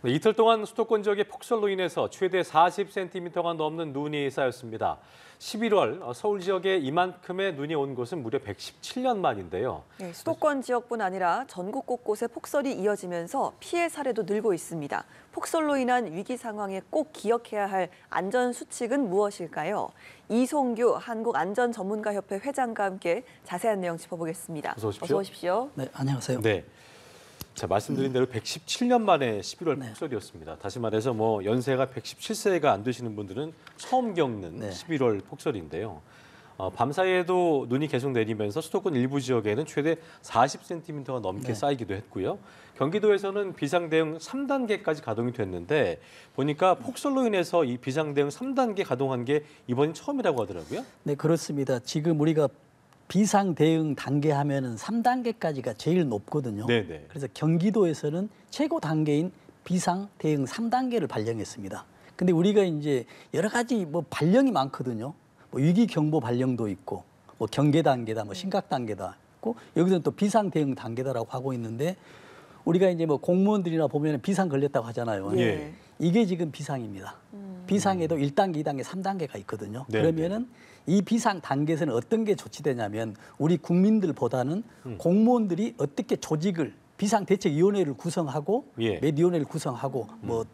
네, 이틀 동안 수도권 지역의 폭설로 인해서 최대 40cm가 넘는 눈이 쌓였습니다. 11월 서울 지역에 이만큼의 눈이 온 곳은 무려 117년 만인데요. 네, 수도권 지역뿐 아니라 전국 곳곳에 폭설이 이어지면서 피해 사례도 늘고 있습니다. 폭설로 인한 위기 상황에 꼭 기억해야 할 안전 수칙은 무엇일까요? 이송규 한국안전전문가협회 회장과 함께 자세한 내용 짚어보겠습니다. 어서 오십시오. 네, 안녕하세요. 네. 자, 말씀드린 대로 117년 만에 11월 폭설이었습니다. 다시 말해서 연세가 117세가 안 되시는 분들은 처음 겪는 11월 폭설인데요. 밤사이에도 눈이 계속 내리면서 수도권 일부 지역에는 최대 40cm가 넘게 쌓이기도 했고요. 경기도에서는 비상대응 3단계까지 가동이 됐는데 보니까 폭설로 인해서 이 비상대응 3단계 가동한 게 이번이 처음이라고 하더라고요. 네, 그렇습니다. 지금 우리가 비상 대응 단계 하면은 3단계까지가 제일 높거든요. 네네. 그래서 경기도에서는 최고 단계인 비상 대응 3단계를 발령했습니다. 근데 우리가 이제 여러 가지 발령이 많거든요. 위기 경보 발령도 있고, 경계 단계다, 심각 단계다 있고, 여기서는 또 비상 대응 단계다라고 하고 있는데 우리가 이제 공무원들이나 보면 비상 걸렸다고 하잖아요. 예. 이게 지금 비상입니다. 비상에도 1단계, 2단계, 3단계가 있거든요. 네네. 그러면은 이 비상 단계에서는 어떤 게 조치되냐면 우리 국민들보다는 공무원들이 어떻게 조직을 비상대책위원회를 구성하고 몇 위원회를 구성하고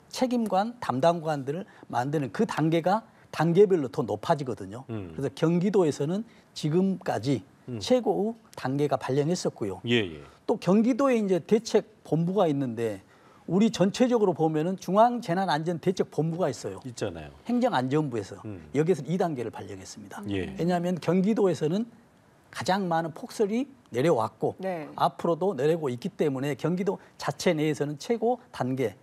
책임관, 담당관들을 만드는 그 단계가 단계별로 더 높아지거든요. 그래서 경기도에서는 지금까지 최고 단계가 발령했었고요. 또 경기도에 이제 대책본부가 있는데 우리 전체적으로 보면은 중앙재난안전대책본부가 있어요. 있잖아요. 행정안전부에서 여기서 2단계를 발령했습니다. 왜냐하면 경기도에서는 가장 많은 폭설이 내려왔고 앞으로도 내려오고 있기 때문에 경기도 자체 내에서는 최고 단계.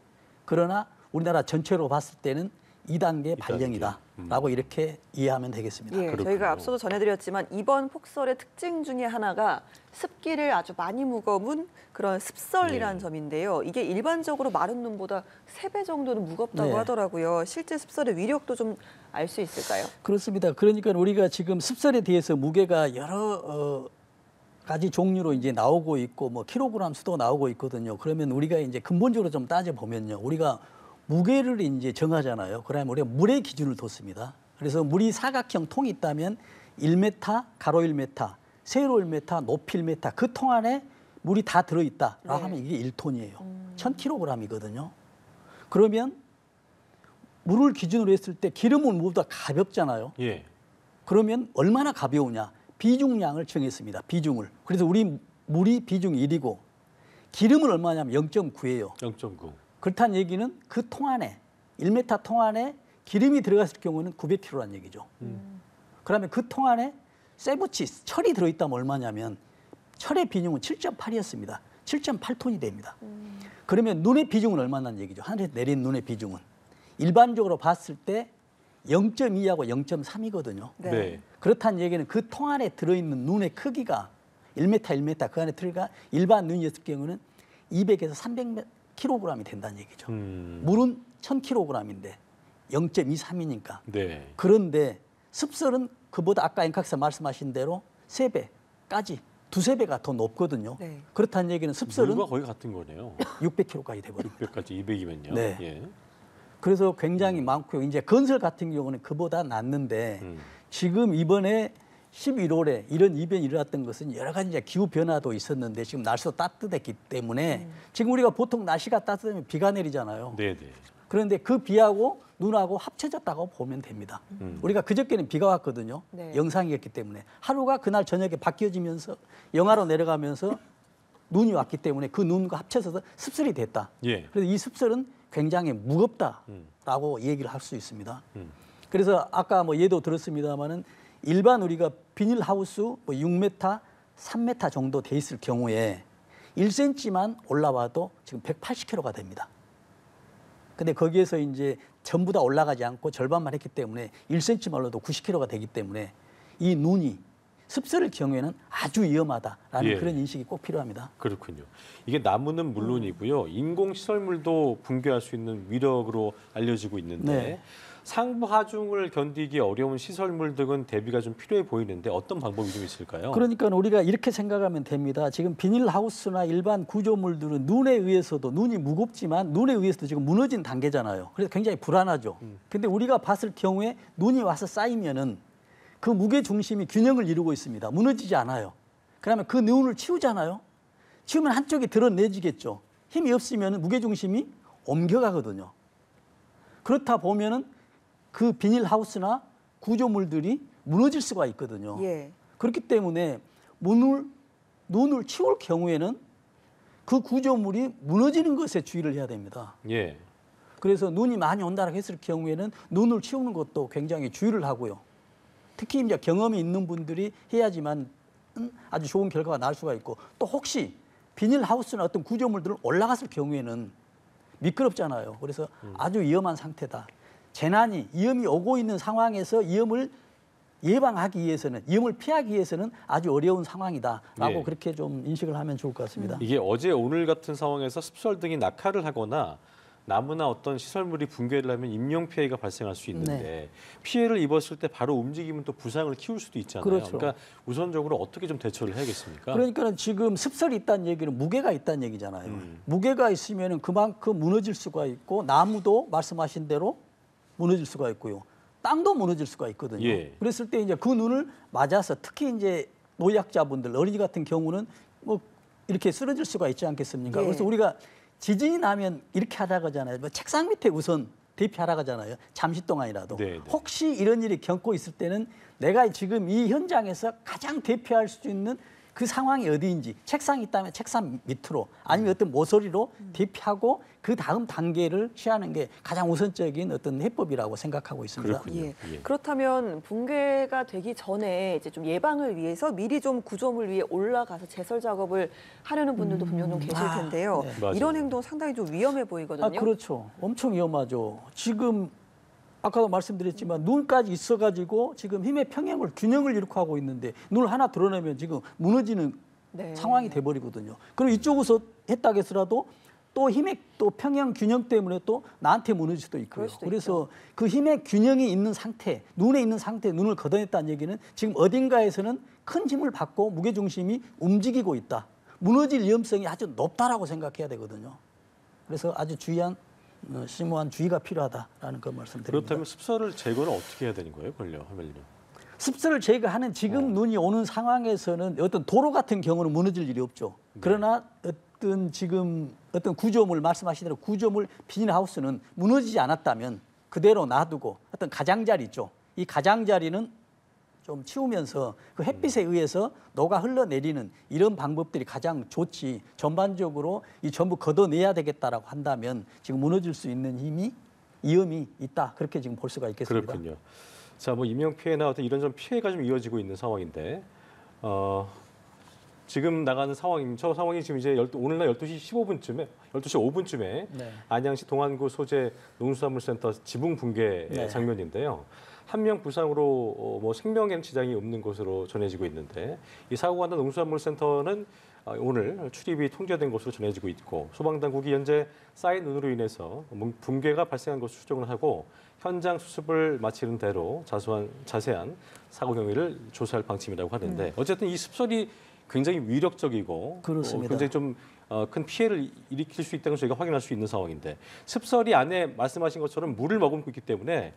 그러나 우리나라 전체로 봤을 때는 2단계 발령이다라고 이렇게 이해하면 되겠습니다. 예, 저희가 앞서도 전해드렸지만 이번 폭설의 특징 중에 하나가 습기를 아주 많이 머금은 그런 습설이라는 점인데요. 이게 일반적으로 마른 눈보다 3배 정도는 무겁다고 하더라고요. 실제 습설의 위력도 좀 알 수 있을까요? 그렇습니다. 그러니까 우리가 지금 습설에 대해서 무게가 여러 가지 종류로 이제 나오고 있고 킬로그램 수도 나오고 있거든요. 그러면 우리가 이제 근본적으로 좀 따져 보면요, 우리가 무게를 이제 정하잖아요. 그러면 우리가 물의 기준을 뒀습니다. 그래서 물이 사각형 통이 있다면 1m, 가로 1m, 세로 1m, 높이 1m 그 통 안에 물이 다 들어있다라고 하면 이게 1톤이에요. 1000kg이거든요. 그러면 물을 기준으로 했을 때 기름은 물보다 가볍잖아요. 그러면 얼마나 가벼우냐? 비중량을 정했습니다. 비중을. 그래서 우리 물이 비중 1이고 기름은 얼마냐면 0.9예요. 0.9. 그렇다는 얘기는 그 통 안에 1m 통 안에 기름이 들어갔을 경우는 900kg라는 얘기죠. 그러면 그 통 안에 세부치, 철이 들어있다면 얼마냐면 철의 비중은 7.8이었습니다. 7.8톤이 됩니다. 그러면 눈의 비중은 얼마냐는 얘기죠. 하늘에서 내린 눈의 비중은. 일반적으로 봤을 때 0.2하고 0.3이거든요. 그렇다는 얘기는 그 통 안에 들어있는 눈의 크기가 1m, 1m 그 안에 들어가 일반 눈이었을 경우는 200에서 300kg이 된다는 얘기죠. 물은 1000kg인데 0.23이니까. 그런데 습설은 그보다 아까 앵커께서 말씀하신 대로 3배까지, 2~3배가 더 높거든요. 그렇다는 얘기는 습설은 물과 거의 같은 거네요. 600kg까지 돼버립니다. 600까지 200이면요. 네. 그래서 굉장히 많고요. 이제 건설 같은 경우는 그보다 낮는데 지금 이번에 11월에 이런 이변이 일어났던 것은 여러 가지 이제 기후 변화도 있었는데 지금 날씨도 따뜻했기 때문에 지금 우리가 보통 날씨가 따뜻하면 비가 내리잖아요. 그런데 그 비하고 눈하고 합쳐졌다고 보면 됩니다. 우리가 그저께는 비가 왔거든요. 영상이었기 때문에 하루가 그날 저녁에 바뀌어지면서 영하로 내려가면서 눈이 왔기 때문에 그 눈과 합쳐서 습설이 됐다. 그래서 이 습설은 굉장히 무겁다라고 얘기를 할 수 있습니다. 그래서 아까 예도 들었습니다마는 일반 우리가 비닐하우스 6m, 3m 정도 돼 있을 경우에 1cm만 올라와도 지금 180kg가 됩니다. 근데 거기에서 이제 전부 다 올라가지 않고 절반만 했기 때문에 1cm만 올라도 90kg가 되기 때문에 이 눈이 습설일 경우에는 아주 위험하다라는 예. 그런 인식이 꼭 필요합니다. 그렇군요. 이게 나무는 물론이고요. 인공 시설물도 붕괴할 수 있는 위력으로 알려지고 있는데 네. 상부 하중을 견디기 어려운 시설물 등은 대비가 좀 필요해 보이는데 어떤 방법이 좀 있을까요? 그러니까 우리가 이렇게 생각하면 됩니다. 지금 비닐하우스나 일반 구조물들은 눈에 의해서도 눈이 무겁지만 눈에 의해서도 지금 무너진 단계잖아요. 그래서 굉장히 불안하죠. 근데 우리가 봤을 경우에 눈이 와서 쌓이면은 그 무게 중심이 균형을 이루고 있습니다. 무너지지 않아요. 그러면 그 눈을 치우잖아요. 치우면 한쪽이 드러내지겠죠. 힘이 없으면 무게 중심이 옮겨가거든요. 그렇다 보면은 그 비닐하우스나 구조물들이 무너질 수가 있거든요. 예. 그렇기 때문에 눈을 치울 경우에는 그 구조물이 무너지는 것에 주의를 해야 됩니다. 예. 그래서 눈이 많이 온다고 했을 경우에는 눈을 치우는 것도 굉장히 주의를 하고요. 특히 이제 경험이 있는 분들이 해야지만 아주 좋은 결과가 날 수가 있고 또 혹시 비닐하우스나 어떤 구조물들을 올라갔을 경우에는 미끄럽잖아요. 그래서 아주 위험한 상태다. 재난이 위험이 오고 있는 상황에서 위험을 예방하기 위해서는 위험을 피하기 위해서는 아주 어려운 상황이다라고 예. 그렇게 좀 인식을 하면 좋을 것 같습니다. 이게 어제 오늘 같은 상황에서 습설 등이 낙하를 하거나 나무나 어떤 시설물이 붕괴를 하면 인명 피해가 발생할 수 있는데 네. 피해를 입었을 때 바로 움직이면 또 부상을 키울 수도 있잖아요. 그렇죠. 그러니까 우선적으로 어떻게 좀 대처를 해야겠습니까? 그러니까 지금 습설이 있다는 얘기는 무게가 있다는 얘기잖아요. 무게가 있으면 그만큼 무너질 수가 있고 나무도 말씀하신 대로 무너질 수가 있고요. 땅도 무너질 수가 있거든요. 예. 그랬을 때 이제 그 눈을 맞아서 특히 이제 노약자분들, 어린이 같은 경우는 뭐 이렇게 쓰러질 수가 있지 않겠습니까? 예. 그래서 우리가 지진이 나면 이렇게 하라고 하잖아요. 뭐 책상 밑에 우선 대피하라고 하잖아요. 잠시 동안이라도. 네, 네. 혹시 이런 일이 겪고 있을 때는 내가 지금 이 현장에서 가장 대피할 수 있는 그 상황이 어디인지 책상이 있다면 책상 밑으로 아니면 어떤 모서리로 대피하고 그 다음 단계를 취하는 게 가장 우선적인 어떤 해법이라고 생각하고 있습니다. 그렇군요. 예. 예. 그렇다면 붕괴가 되기 전에 이제 좀 예방을 위해서 미리 좀 구조물 위에 올라가서 제설 작업을 하려는 분들도 분명 좀 계실 텐데요. 네. 맞아요. 이런 행동 상당히 좀 위험해 보이거든요. 아, 그렇죠. 엄청 위험하죠. 지금 아까도 말씀드렸지만 눈까지 있어가지고 지금 힘의 평형을 균형을 이룩 하고 있는데 눈을 하나 드러내면 지금 무너지는 네. 상황이 돼버리거든요. 그리고 이쪽에서 했다 해서라도 또 힘의 또 평형 균형 때문에 또 나한테 무너질 수도 있고요. 그럴 수도 그래서 그 힘의 균형이 있는 상태, 눈에 있는 상태에 눈을 걷어냈다는 얘기는 지금 어딘가에서는 큰 힘을 받고 무게 중심이 움직이고 있다. 무너질 위험성이 아주 높다라고 생각해야 되거든요. 그래서 아주 심오한 주의가 필요하다라는 그 말씀드립니다. 그렇다면 습설을 제거는 어떻게 해야 되는 거예요? 하면요. 습설을 제거하는 지금 눈이 오는 상황에서는 어떤 도로 같은 경우는 무너질 일이 없죠. 그러나 어떤 구조물 말씀하신 대로 구조물 비닐하우스는 무너지지 않았다면 그대로 놔두고 어떤 가장자리 있죠. 이 가장자리는 좀 치우면서 그 햇빛에 의해서 녹아 흘러내리는 이런 방법들이 가장 좋지. 전반적으로 이 전부 걷어내야 되겠다라고 한다면 지금 무너질 수 있는 위험이 있다. 그렇게 지금 볼 수가 있겠습니다. 그렇군요. 자, 뭐 인명 피해나 어떤 이런저런 피해가 좀 이어지고 있는 상황인데 지금 나가는 상황입니다. 저 상황이 지금 이제 오늘날 12시 15분쯤에 12시 5분쯤에 네. 안양시 동안구 소재 농수산물센터 지붕 붕괴 네. 장면인데요. 한 명 부상으로 뭐 생명에는 지장이 없는 것으로 전해지고 있는데 이 사고가 난 농수산물센터는 오늘 출입이 통제된 것으로 전해지고 있고 소방당국이 현재 쌓인 눈으로 인해서 붕괴가 발생한 것으로 추정을 하고 현장 수습을 마치는 대로 자세한 사고 경위를 조사할 방침이라고 하는데 어쨌든 이 습설이 굉장히 위력적이고 그렇습니다. 굉장히 좀 큰 피해를 일으킬 수 있다는 걸 저희가 확인할 수 있는 상황인데 습설이 안에 말씀하신 것처럼 물을 머금고 있기 때문에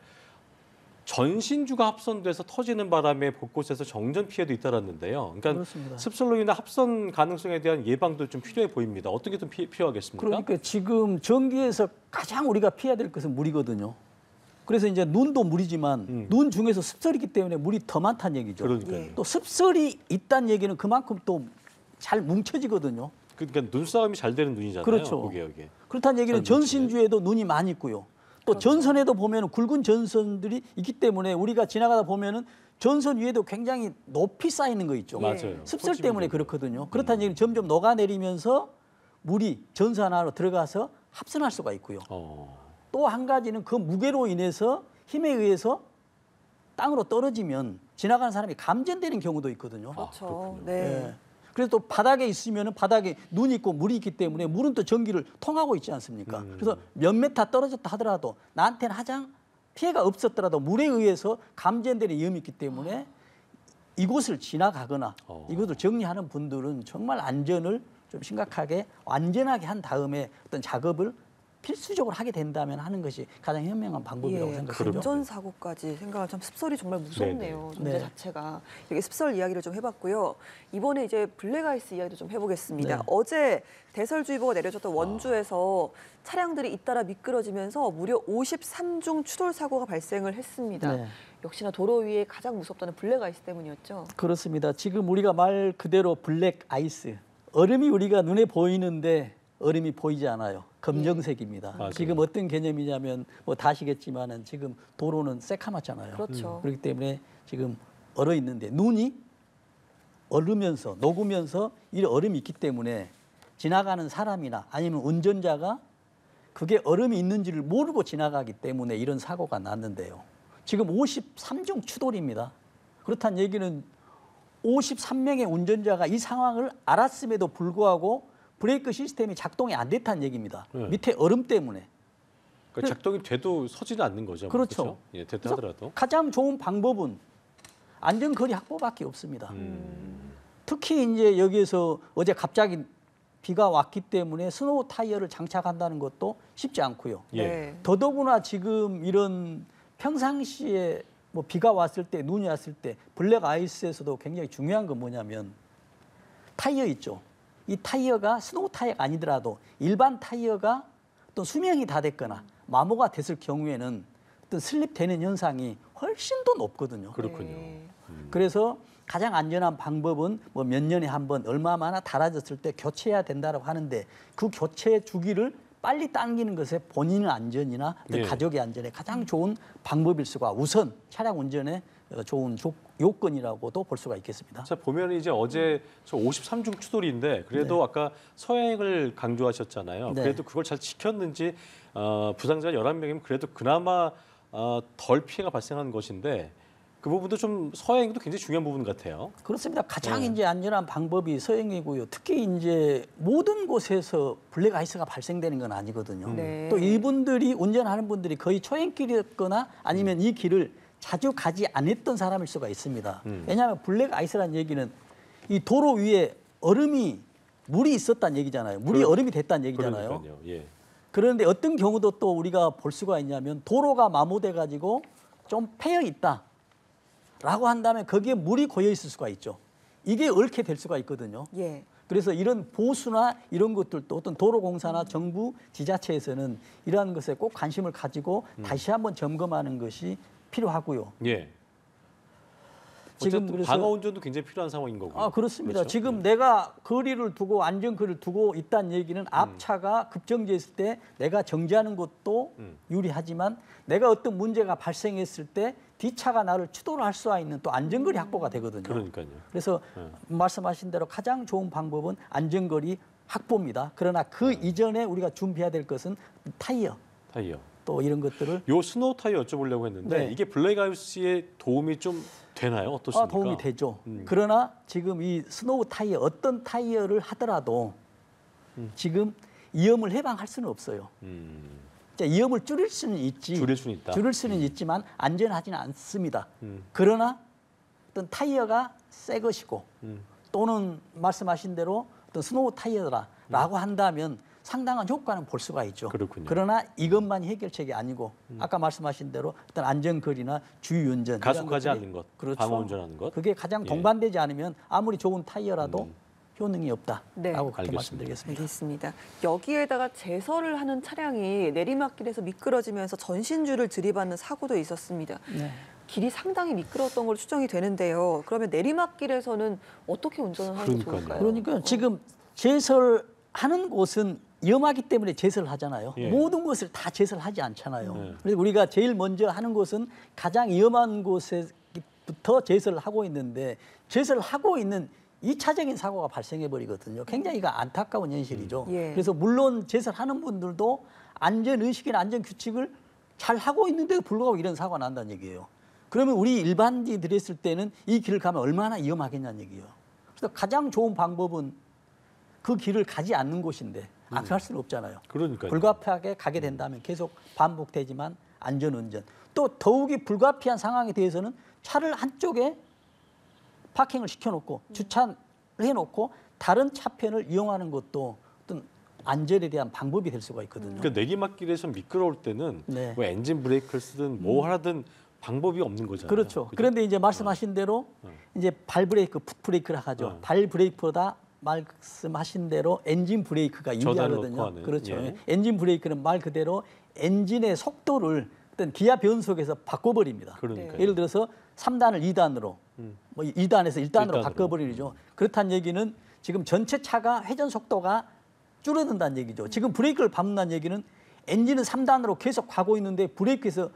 전신주가 합선돼서 터지는 바람에 곳곳에서 정전 피해도 잇따랐는데요. 그러니까 그렇습니다. 습설로 인한 합선 가능성에 대한 예방도 좀 필요해 보입니다. 어떻게 좀 필요하겠습니까? 그러니까 지금 전기에서 가장 우리가 피해야 될 것은 물이거든요. 그래서 이제 눈도 물이지만 눈 중에서 습설이기 때문에 물이 더 많다는 얘기죠. 그러니까요. 예. 또 습설이 있다는 얘기는 그만큼 또 잘 뭉쳐지거든요. 그러니까 눈싸움이 잘 되는 눈이잖아요. 그렇죠. 여기에. 그렇다는 얘기는 잘 뭉치네. 전신주에도 눈이 많이 있고요. 또 전선에도 보면 굵은 전선들이 있기 때문에 우리가 지나가다 보면은 전선 위에도 굉장히 높이 쌓이는 거 있죠. 맞아요. 습설 홀집이 때문에 되고. 그렇거든요. 그렇다는 얘기는 점점 녹아내리면서 물이 전선 안으로 들어가서 합선할 수가 있고요. 또 한 가지는 그 무게로 인해서 힘에 의해서 땅으로 떨어지면 지나가는 사람이 감전되는 경우도 있거든요. 그렇죠. 그렇군요. 네. 예. 그래서 또 바닥에 있으면은 바닥에 눈이 있고 물이 있기 때문에 물은 또 전기를 통하고 있지 않습니까? 그래서 몇 메타 떨어졌다 하더라도 나한테는 하장 피해가 없었더라도 물에 의해서 감전되는 위험이 있기 때문에 이곳을 지나가거나 이곳을 정리하는 분들은 정말 안전을 좀 심각하게 완전하게 한 다음에 어떤 작업을 필수적으로 하게 된다면 하는 것이 가장 현명한 방법이라고 생각합니다. 감전사고까지 생각하면 참 습설이 정말 무섭네요. 존재 네. 자체가. 이렇게 습설 이야기를 좀 해봤고요. 이번에 이제 블랙아이스 이야기도 좀 해보겠습니다. 네. 어제 대설주의보가 내려졌던 원주에서 차량들이 잇따라 미끄러지면서 무려 53중 추돌 사고가 발생을 했습니다. 네. 역시나 도로 위에 가장 무섭다는 블랙아이스 때문이었죠. 그렇습니다. 지금 우리가 말 그대로 블랙 아이스, 얼음이 우리가 눈에 보이는데 얼음이 보이지 않아요. 검정색입니다. 맞아요. 지금 어떤 개념이냐면 뭐 다 아시겠지만은 지금 도로는 새카맣잖아요. 그렇죠. 그렇기 때문에 지금 얼어 있는데 눈이 얼으면서 녹으면서 이 얼음이 있기 때문에 지나가는 사람이나 아니면 운전자가 그게 얼음이 있는지를 모르고 지나가기 때문에 이런 사고가 났는데요. 지금 53중 추돌입니다. 그렇다는 얘기는 53명의 운전자가 이 상황을 알았음에도 불구하고 브레이크 시스템이 작동이 안 됐다는 얘기입니다. 네. 밑에 얼음 때문에. 그러니까 작동이 돼도 서지는 않는 거죠. 뭐, 그렇죠. 그렇죠? 예, 됐다 그래서 하더라도. 가장 좋은 방법은 안전거리 확보밖에 없습니다. 특히 이제 여기에서 어제 갑자기 비가 왔기 때문에 스노우 타이어를 장착한다는 것도 쉽지 않고요. 예. 네. 더더구나 지금 이런 평상시에 뭐 비가 왔을 때 눈이 왔을 때 블랙 아이스에서도 굉장히 중요한 건 뭐냐면 타이어 있죠. 이 타이어가 스노우 타이어가 아니더라도 일반 타이어가 또 수명이 다 됐거나 마모가 됐을 경우에는 어떤 슬립되는 현상이 훨씬 더 높거든요. 그렇군요. 네. 그래서 가장 안전한 방법은 뭐 몇 년에 한 번 얼마나 달아졌을 때 교체해야 된다고 하는데 그 교체 주기를 빨리 당기는 것에 본인의 안전이나 네. 가족의 안전에 가장 좋은 방법일 수가 우선 차량 운전에 좋은 요건이라고도 볼 수가 있겠습니다. 자, 보면 이제 어제 저 53중 추돌인데 그래도 아까 서행을 강조하셨잖아요. 네. 그래도 그걸 잘 지켰는지 부상자가 11명이면 그래도 그나마 덜 피해가 발생한 것인데 그 부분도 좀 서행도 굉장히 중요한 부분 같아요. 그렇습니다. 가장 네. 이제 안전한 방법이 서행이고요. 특히 이제 모든 곳에서 블랙 아이스가 발생되는 건 아니거든요. 네. 또 이분들이 운전하는 분들이 거의 초행길이었거나 아니면 이 길을 자주 가지 않았던 사람일 수가 있습니다. 왜냐하면 블랙 아이스라는 얘기는 이 도로 위에 얼음이 물이 있었다는 얘기잖아요. 물이 얼음이 됐다는 얘기잖아요. 그러니까요. 예. 그런데 어떤 경우도 또 우리가 볼 수가 있냐면 도로가 마모돼 가지고 좀 패여 있다라고 한다면 거기에 물이 고여 있을 수가 있죠. 이게 얽게 될 수가 있거든요. 예. 그래서 이런 보수나 이런 것들도 어떤 도로공사나 정부 지자체에서는 이러한 것에 꼭 관심을 가지고 다시 한번 점검하는 것이 필요하고요. 예. 지금 어쨌든 그래서 방어 운전도 굉장히 필요한 상황인 거고요. 아, 그렇습니다. 그렇죠? 지금 예. 내가 거리를 두고 안전거리를 두고 있다는 얘기는 앞차가 급정지했을 때 내가 정지하는 것도 유리하지만 내가 어떤 문제가 발생했을 때 뒷차가 나를 추돌할 수 있는 또 안전거리 확보가 되거든요. 그러니까요. 그래서 말씀하신 대로 가장 좋은 방법은 안전거리 확보입니다. 그러나 그 이전에 우리가 준비해야 될 것은 타이어 타이어. 또 이런 것들을 요 스노우 타이어 여쭤보려고 했는데 네. 이게 블랙아이스에 도움이 좀 되나요? 어떻습니까? 도움이 되죠. 그러나 지금 이 스노우 타이어 어떤 타이어를 하더라도 지금 위험을 예방할 수는 없어요. 자, 위험을 줄일 수는 있지. 줄일 수는 있다. 줄일 수는 있지만 안전하지는 않습니다. 그러나 어떤 타이어가 새 것이고 또는 말씀하신 대로 어떤 스노우 타이어라고 한다면 상당한 효과는 볼 수가 있죠. 그렇군요. 그러나 이것만이 해결책이 아니고 아까 말씀하신 대로 어떤 안전거리나 주의운전 가속하지 이런 않는 것, 그렇죠. 방어 운전하는 것. 그게 가장 예. 동반되지 않으면 아무리 좋은 타이어라도 효능이 없다라고 네. 그렇게 알겠습니다. 말씀드리겠습니다. 알겠습니다. 여기에다가 제설을 하는 차량이 내리막길에서 미끄러지면서 전신줄을 들이받는 사고도 있었습니다. 네. 길이 상당히 미끄러웠던 걸로 추정이 되는데요. 그러면 내리막길에서는 어떻게 운전을 하는 게 그러니까요. 좋을까요? 그러니까 지금 제설하는 곳은 위험하기 때문에 제설을 하잖아요. 예. 모든 것을 다 제설하지 않잖아요. 네. 그래서 우리가 제일 먼저 하는 곳은 가장 위험한 곳에부터 제설을 하고 있는데 제설을 하고 있는 2차적인 사고가 발생해 버리거든요. 굉장히 이거 안타까운 현실이죠. 예. 그래서 물론 제설하는 분들도 안전 의식이나 안전 규칙을 잘 하고 있는데도 불구하고 이런 사고가 난다는 얘기예요. 그러면 우리 일반인들이 했을 때는 이 길을 가면 얼마나 위험하겠냐는 얘기예요. 그래서 가장 좋은 방법은 그 길을 가지 않는 곳인데 악용할 수는 없잖아요. 그러니까요. 불가피하게 가게 된다면 계속 반복되지만 안전운전. 또 더욱이 불가피한 상황에 대해서는 차를 한쪽에 파킹을 시켜놓고 주차를 해놓고 다른 차편을 이용하는 것도 어떤 안전에 대한 방법이 될 수가 있거든요. 그러니까 내리막길에서 미끄러울 때는 네. 뭐 엔진 브레이크를 쓰든 뭐 하든 방법이 없는 거잖아요. 그렇죠. 그죠? 그런데 이제 말씀하신 대로 이제 발 브레이크, 풋 브레이크라 하죠. 발 브레이크보다 말씀하신 대로 엔진 브레이크가 저단을 유리하거든요. 놓고 하는, 그렇죠. 예. 엔진 브레이크는 말 그대로 엔진의 속도를 어떤 기아 변속에서 바꿔버립니다. 그러니까요. 예를 들어서 3단을 2단으로, 뭐 2단에서 1단으로 일단으로. 바꿔버리죠. 그렇다는 얘기는 지금 전체 차가 회전 속도가 줄어든다는 얘기죠. 지금 브레이크를 밟는다는 얘기는 엔진은 3단으로 계속 가고 있는데 브레이크에서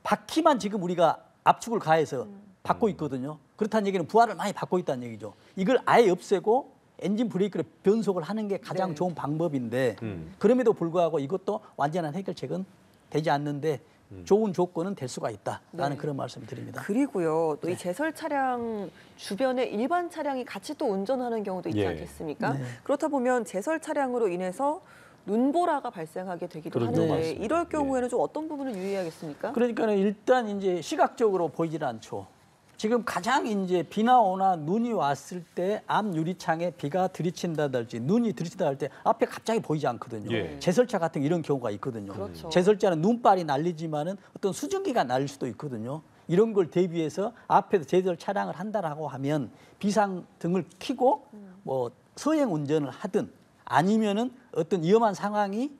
바퀴만 지금 우리가 압축을 가해서 받고 있거든요. 그렇다는 얘기는 부하를 많이 받고 있다는 얘기죠. 이걸 아예 없애고 엔진 브레이크를 변속을 하는 게 가장 네. 좋은 방법인데 그럼에도 불구하고 이것도 완전한 해결책은 되지 않는데 좋은 조건은 될 수가 있다라는 네. 그런 말씀을 드립니다. 그리고요, 또 이 제설 차량 주변에 일반 차량이 같이 또 운전하는 경우도 있지 예. 않겠습니까? 네. 그렇다 보면 제설 차량으로 인해서 눈보라가 발생하게 되기도 그렇죠. 하는데 맞습니다. 이럴 경우에는 좀 어떤 부분을 유의해야겠습니까? 그러니까 일단 이제 시각적으로 보이질 않죠. 지금 가장 이제 비나 오나 눈이 왔을 때 앞 유리창에 비가 들이친다든지 눈이 들이친다 할 때 앞에 갑자기 보이지 않거든요. 예. 제설차 같은 이런 경우가 있거든요. 그렇죠. 제설차는 눈발이 날리지만은 어떤 수증기가 날릴 수도 있거든요. 이런 걸 대비해서 앞에서 제설 차량을 한다라고 하면 비상 등을 켜고 뭐 서행 운전을 하든 아니면은 어떤 위험한 상황이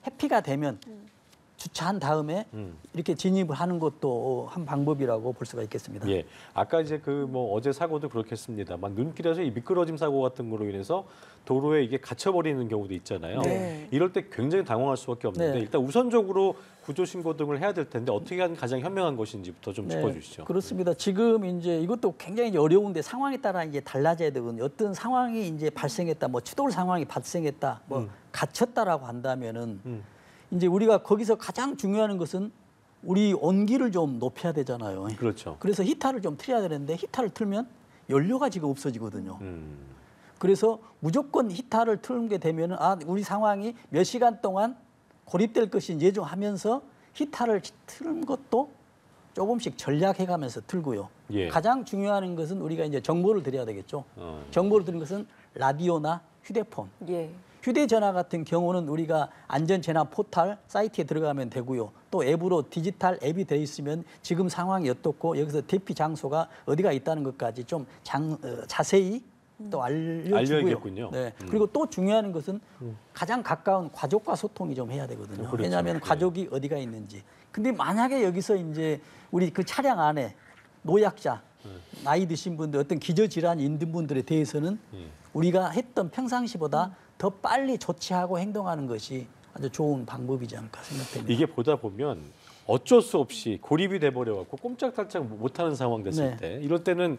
회피가 되면 주차한 다음에 이렇게 진입을 하는 것도 한 방법이라고 볼 수가 있겠습니다. 예, 아까 이제 그 뭐 어제 사고도 그렇겠습니다만 눈길에서 이 미끄러짐 사고 같은 거로 인해서 도로에 이게 갇혀버리는 경우도 있잖아요. 네. 이럴 때 굉장히 당황할 수밖에 없는데 네. 일단 우선적으로 구조 신고 등을 해야 될 텐데 어떻게 하는 가장 현명한 것인지부터 좀 짚어주시죠. 그렇습니다. 지금 이제 이것도 굉장히 이제 어려운데 상황에 따라 이제 달라져야 되거든요. 어떤 상황이 이제 발생했다, 뭐 추돌 상황이 발생했다, 뭐 갇혔다라고 한다면은 이제 우리가 거기서 가장 중요한 것은 우리 온기를 좀 높여야 되잖아요. 그렇죠. 그래서 히터를 좀 틀어야 되는데 히터를 틀면 연료가 지금 없어지거든요. 음. 그래서 무조건 히터를 틀게 되면은 우리 상황이 몇 시간 동안 고립될 것이 예정하면서 히터를 틀는 것도 조금씩 전략해가면서 틀고요. 예. 가장 중요한 것은 우리가 이제 정보를 드려야 되겠죠. 어. 정보를 드리는 것은 라디오나 휴대폰. 예. 휴대전화 같은 경우는 우리가 안전재난 포털 사이트에 들어가면 되고요. 또 앱으로 디지털 앱이 돼 있으면 지금 상황이 어떻고 여기서 대피 장소가 어디가 있다는 것까지 좀 자세히 또 알려주고요. 알려야겠군요. 네. 그리고 또 중요한 것은 가장 가까운 가족과 소통이 좀 해야 되거든요. 그렇죠. 왜냐하면 네. 가족이 어디가 있는지. 근데 만약에 여기서 이제 우리 그 차량 안에 노약자, 나이 드신 분들, 어떤 기저질환이 있는 분들에 대해서는 우리가 했던 평상시보다 더 빨리 조치하고 행동하는 것이 아주 좋은 방법이지 않을까 생각됩니다. 이게 보다 보면 어쩔 수 없이 고립이 돼버려갖고 꼼짝달짝 못하는 상황 됐을 네. 때 이럴 때는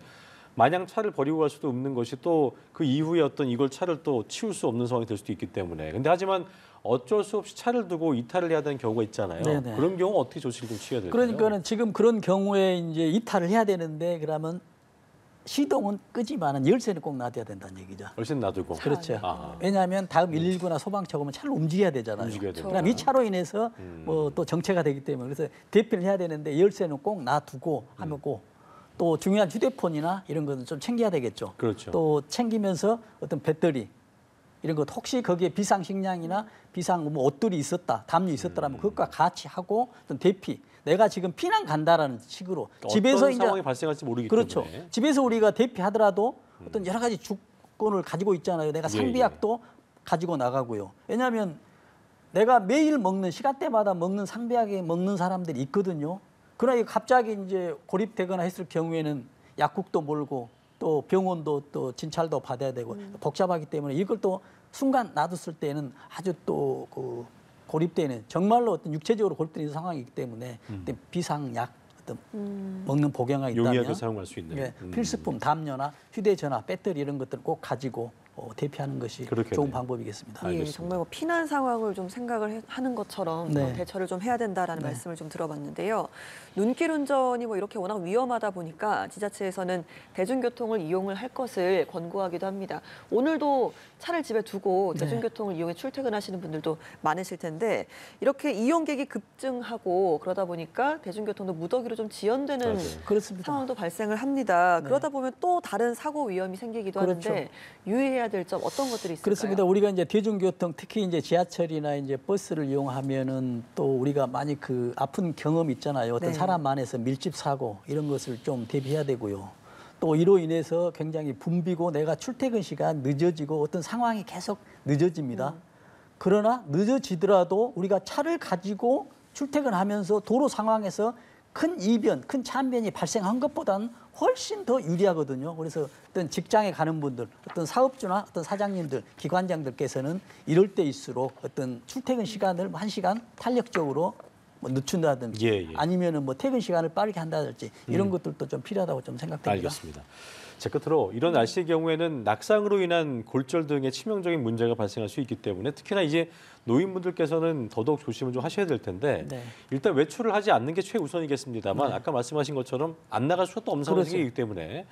마냥 차를 버리고 갈 수도 없는 것이 또 그 이후에 어떤 이걸 차를 또 치울 수 없는 상황이 될 수도 있기 때문에 근데 하지만 어쩔 수 없이 차를 두고 이탈을 해야 되는 경우가 있잖아요. 네네. 그런 경우 어떻게 조치를 좀 취해야 될까요? 그러니까는 지금 그런 경우에 이제 이탈을 해야 되는데 그러면 시동은 끄지만은 열쇠는 꼭 놔둬야 된다는 얘기죠. 열쇠 놔두고. 그렇죠. 아. 왜냐하면 다음 119나 소방차 오면 차를 움직여야 되잖아요. 움직여야 되니까. 그럼 이 차로 인해서 뭐 또 정체가 되기 때문에 그래서 대피를 해야 되는데 열쇠는 꼭 놔두고 하면 또 중요한 휴대폰이나 이런 것은 좀 챙겨야 되겠죠. 그렇죠. 또 챙기면서 어떤 배터리 이런 것 혹시 거기에 비상식량이나 비상 뭐 옷들이 있었다, 담요 있었다라면 그것과 같이 하고 어떤 대피. 내가 지금 피난 간다라는 식으로 집에서 어떤 상황이 발생할지 모르기 그렇죠. 때문에. 집에서 우리가 대피하더라도 어떤 여러 가지 주권을 가지고 있잖아요. 내가 예, 상비약도 가지고 나가고요. 왜냐하면 내가 매일 먹는 시간대마다 먹는 상비약에 먹는 사람들이 있거든요. 그러나 갑자기 이제 고립되거나 했을 경우에는 약국도 몰고 또 병원도 또 진찰도 받아야 되고 복잡하기 때문에 이걸 또 순간 놔뒀을 때는 아주 또 그 고립되는 정말로 어떤 육체적으로 고립되는 상황이기 때문에 비상약 어떤 먹는 복용이 있다면 용이하게 사용할 수 있는. 예, 필수품 담요나 휴대전화, 배터리 이런 것들을 꼭 가지고 대피하는 것이 그렇겠네요. 좋은 방법이겠습니다. 예, 알겠습니다. 정말 뭐 피난 상황을 좀 생각을 하는 것처럼 네. 대처를 좀 해야 된다라는 네. 말씀을 좀 들어봤는데요. 눈길 운전이 뭐 이렇게 워낙 위험하다 보니까 지자체에서는 대중교통을 이용을 할 것을 권고하기도 합니다. 오늘도 차를 집에 두고 네. 대중교통을 이용해 출퇴근하시는 분들도 많으실 텐데 이렇게 이용객이 급증하고 그러다 보니까 대중교통도 무더기로 좀 지연되는 맞아요. 그렇습니다. 상황도 발생을 합니다. 네. 그러다 보면 또 다른 사고 위험이 생기기도 그렇죠. 하는데 유의해야 될 점 어떤 것들이 있을까요? 그렇습니다. 우리가 이제 대중교통 특히 이제 지하철이나 이제 버스를 이용하면은 또 우리가 많이 그 아픈 경험 있잖아요. 어떤 네. 사람 안에서 밀집 사고 이런 것을 좀 대비해야 되고요. 또 이로 인해서 굉장히 붐비고 내가 출퇴근 시간 늦어지고 어떤 상황이 계속 늦어집니다. 그러나 늦어지더라도 우리가 차를 가지고 출퇴근하면서 도로 상황에서 큰 이변, 큰 참변이 발생한 것보다는 훨씬 더 유리하거든요. 그래서 어떤 직장에 가는 분들, 어떤 사업주나 어떤 사장님들, 기관장들께서는 이럴 때일수록 어떤 출퇴근 시간을 1시간 탄력적으로 뭐 늦춘다든지 예, 예. 아니면은 뭐 퇴근 시간을 빠르게 한다든지 이런 것들도 좀 필요하다고 좀 생각됩니다. 알겠습니다. 제 끝으로 이런 날씨의 경우에는 낙상으로 인한 골절 등의 치명적인 문제가 발생할 수 있기 때문에 특히나 이제 노인분들께서는 더더욱 조심을 좀 하셔야 될 텐데 네. 일단 외출을 하지 않는 게 최우선이겠습니다만 아까 말씀하신 것처럼 안 나갈 수도 없는 그렇죠. 상황이기 때문에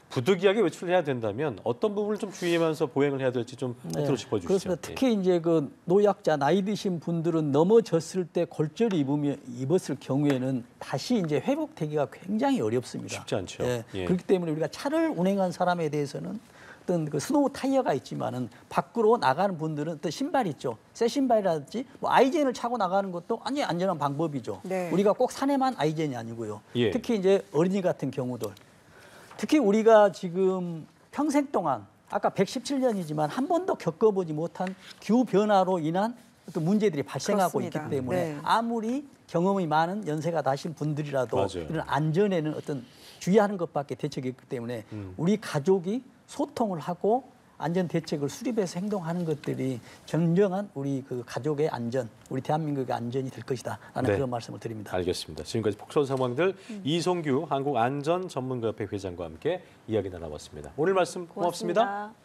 부득이하게 외출을 해야 된다면 어떤 부분을 좀 주의하면서 보행을 해야 될지 좀 끝으로 짚어주시죠. 그렇습니다. 특히 이제 그 노약자 나이 드신 분들은 넘어졌을 때 골절을 입었을 경우에는 다시 이제 회복되기가 굉장히 어렵습니다. 쉽지 않죠. 예. 예. 그렇기 때문에 우리가 차를 운행한 사람에 대해서는 어떤 그 스노우 타이어가 있지만은 밖으로 나가는 분들은 어떤 신발 있죠. 새 신발이라든지 뭐 아이젠을 차고 나가는 것도 아니 안전한 방법이죠. 네. 우리가 꼭 산에만 아이젠이 아니고요. 예. 특히 이제 어린이 같은 경우들. 특히 우리가 지금 평생 동안 아까 117년이지만 한 번도 겪어보지 못한 기후 변화로 인한 어떤 문제들이 발생하고 그렇습니다. 있기 때문에 네. 아무리 경험이 많은 연세가 나신 분들이라도 맞아요. 이런 안전에는 어떤 주의하는 것밖에 대책이 없기 때문에 우리 가족이 소통을 하고 안전 대책을 수립해서 행동하는 것들이 진정한 우리 그 가족의 안전, 우리 대한민국의 안전이 될 것이다라는 네. 그런 말씀을 드립니다. 알겠습니다. 지금까지 폭설 상황들 이송규 한국안전전문가협회 회장과 함께 이야기 나눠봤습니다. 오늘 말씀 고맙습니다. 고맙습니다.